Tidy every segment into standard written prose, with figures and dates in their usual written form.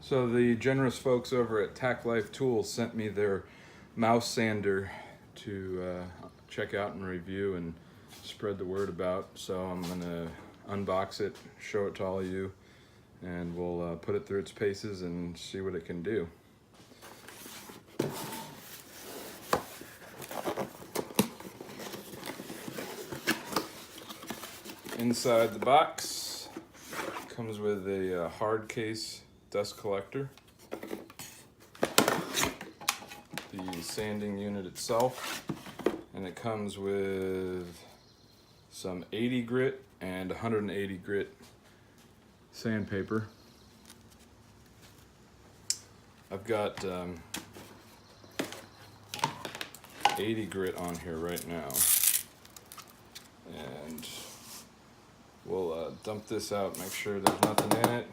So the generous folks over at Tacklife Tools sent me their mouse sander to check out and review and spread the word about. So I'm gonna unbox it, show it to all of you, and we'll put it through its paces and see what it can do. Inside the box comes with a hard case dust collector, the sanding unit itself, and it comes with some 80 grit and 180 grit sandpaper. I've got 80 grit on here right now, and we'll dump this out, make sure there's nothing in it.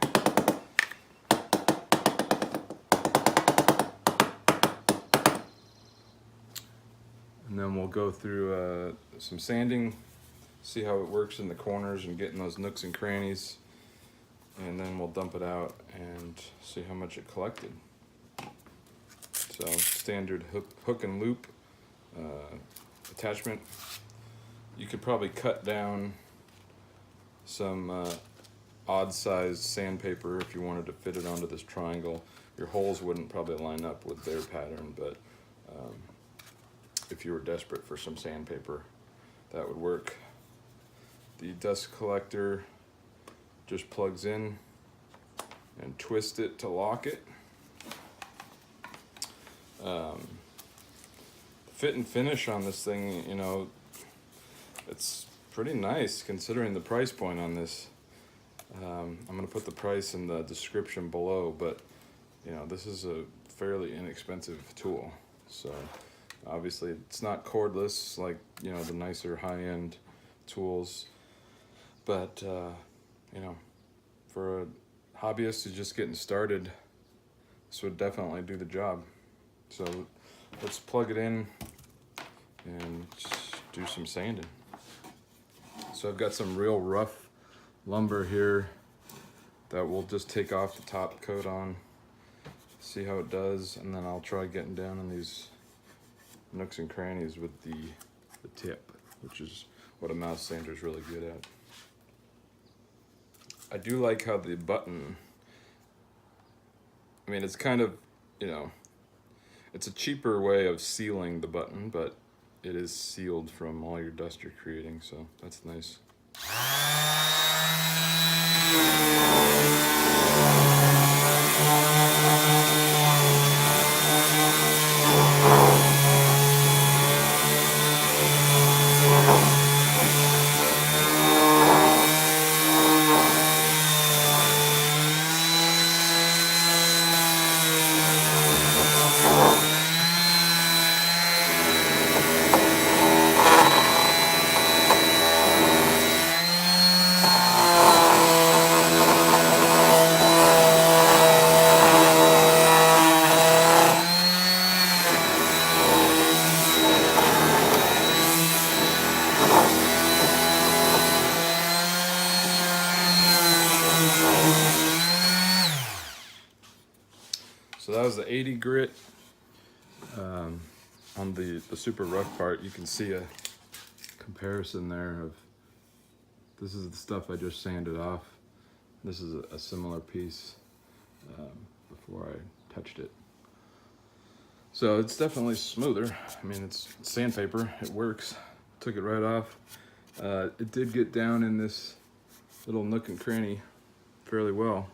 And then we'll go through some sanding, see how it works in the corners and getting those nooks and crannies. And then we'll dump it out and see how much it collected. So standard hook and loop attachment. You could probably cut down some odd sized sandpaper if you wanted to fit it onto this triangle. Your holes wouldn't probably line up with their pattern, but if you were desperate for some sandpaper, that would work. The dust collector just plugs in and twist it to lock it. Fit and finish on this thing, you know, it's pretty nice considering the price point on this. I'm gonna put the price in the description below, but you know, this is a fairly inexpensive tool. So obviously it's not cordless like, you know, the nicer high-end tools, but you know, for a hobbyist who's just getting started, this would definitely do the job. So let's plug it in and do some sanding. So I've got some real rough lumber here that we'll just take off the top coat on, see how it does, and then I'll try getting down in these nooks and crannies with the tip, which is what a mouse sander is really good at. I do like how the button, I mean, it's kind of, you know, it's a cheaper way of sealing the button, but it is sealed from all your dust you're creating, so that's nice. So that was the 80 grit. On the super rough part, you can see a comparison there of, this is the stuff I just sanded off. This is a similar piece before I touched it. So it's definitely smoother. I mean, it's sandpaper, it works. Took it right off. It did get down in this little nook and cranny fairly well.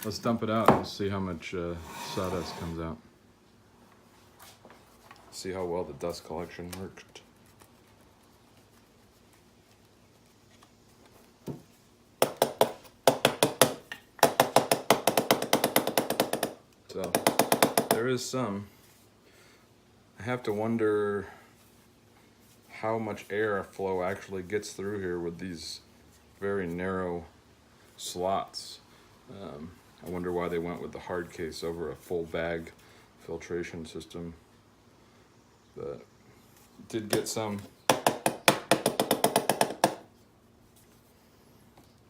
Let's dump it out and see how much sawdust comes out. See how well the dust collection worked. So there is some. I have to wonder how much airflow actually gets through here with these very narrow slots. I wonder why they went with the hard case over a full bag filtration system, but did get some.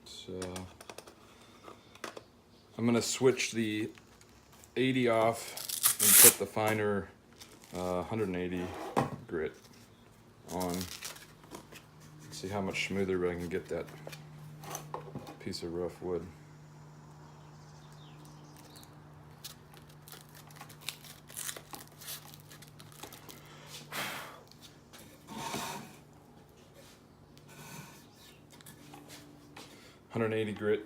So I'm gonna switch the 80 off and put the finer 180 grit on. See how much smoother I can get that piece of rough wood. $180 grit.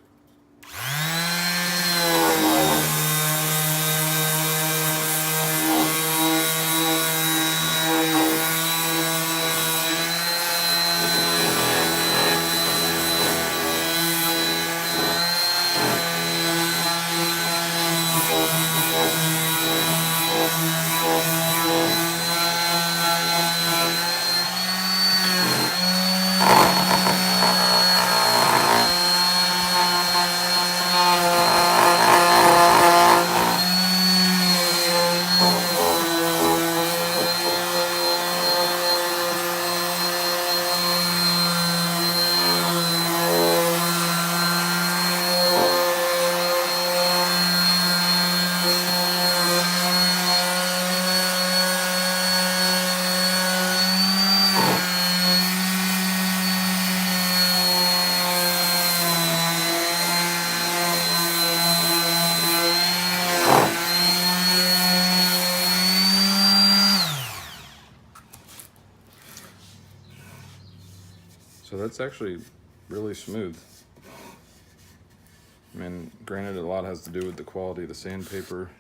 So that's actually really smooth. I mean, granted, a lot has to do with the quality of the sandpaper.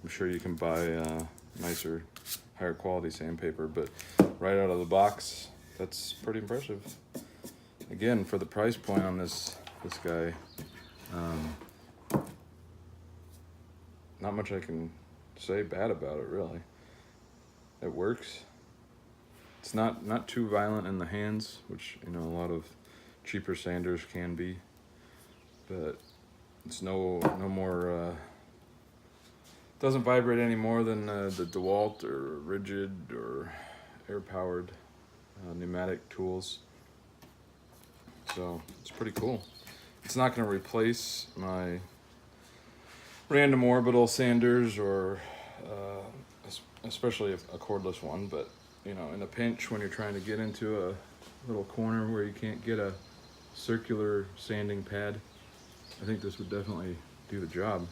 I'm sure you can buy nicer, higher quality sandpaper, but right out of the box, that's pretty impressive. Again, for the price point on this guy, not much I can say bad about it, really. It works. It's not too violent in the hands, which, you know, a lot of cheaper sanders can be, but it's no more, doesn't vibrate any more than the DeWalt or Rigid or air-powered pneumatic tools. So it's pretty cool. It's not going to replace my random orbital sanders or especially a cordless one, but you know, in a pinch when you're trying to get into a little corner where you can't get a circular sanding pad, I think this would definitely do the job.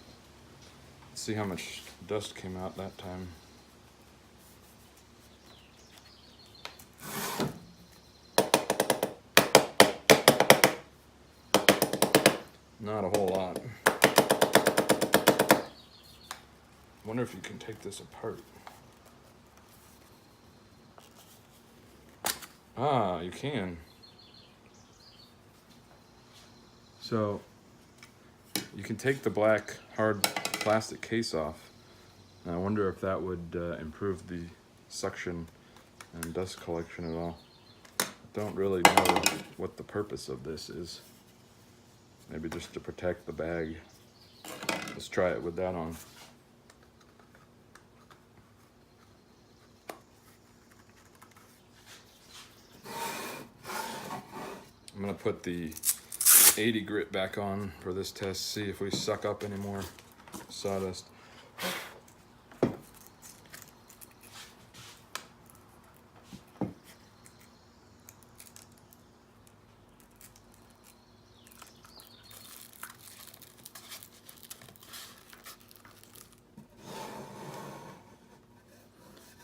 Let's see how much dust came out that time. Not a whole lot. I wonder if you can take this apart. Ah, you can. So you can take the black hard plastic case off. And I wonder if that would improve the suction and dust collection at all. I don't really know what the purpose of this is. Maybe just to protect the bag. Let's try it with that on. I'm gonna put the 80 grit back on for this test, see if we suck up any more sawdust.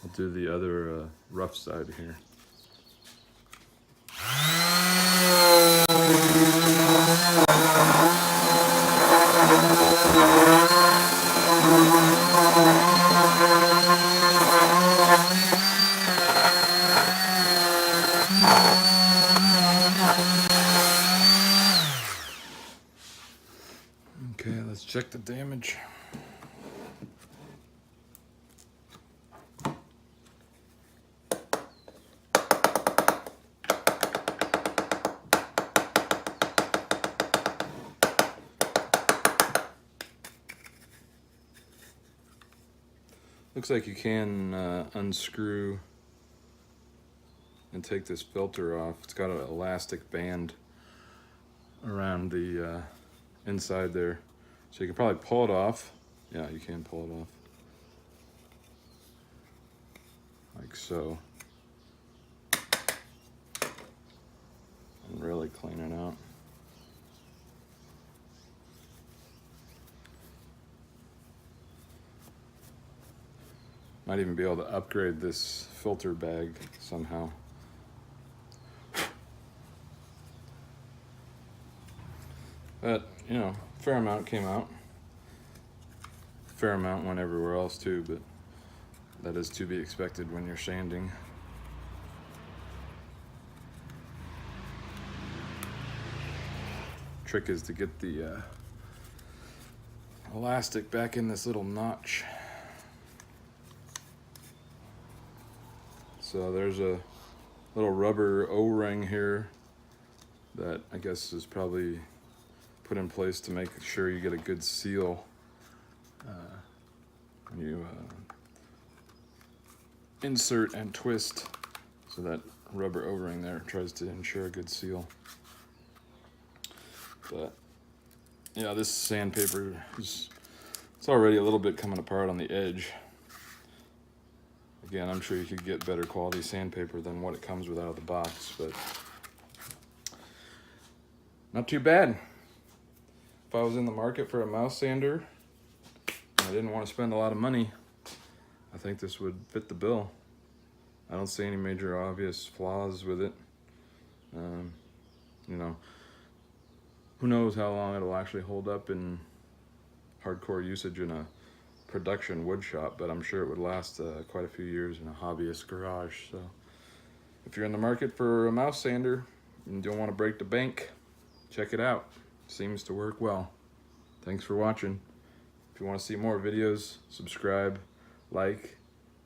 I'll do the other rough side here. Okay, let's check the damage. Looks like you can unscrew and take this filter off. It's got an elastic band around the inside there. So you can probably pull it off. Yeah, you can pull it off. Like so. And really clean it out. Might even be able to upgrade this filter bag somehow. But, you know, fair amount came out. Fair amount went everywhere else too, but that is to be expected when you're sanding. Trick is to get the elastic back in this little notch. So there's a little rubber O-ring here that I guess is probably put in place to make sure you get a good seal when you insert and twist. So that rubber O-ring there tries to ensure a good seal. But yeah, this sandpaper it's already a little bit coming apart on the edge. Again, I'm sure you could get better quality sandpaper than what it comes with out of the box, but not too bad. If I was in the market for a mouse sander and I didn't want to spend a lot of money, I think this would fit the bill. I don't see any major obvious flaws with it. You know, who knows how long it'll actually hold up in hardcore usage in a production wood shop, but I'm sure it would last quite a few years in a hobbyist garage. So if you're in the market for a mouse sander and don't want to break the bank, check it out. Seems to work well. Thanks for watching. If you want to see more videos, subscribe, like,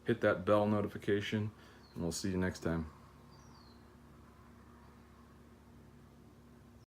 hit that bell notification, and we'll see you next time.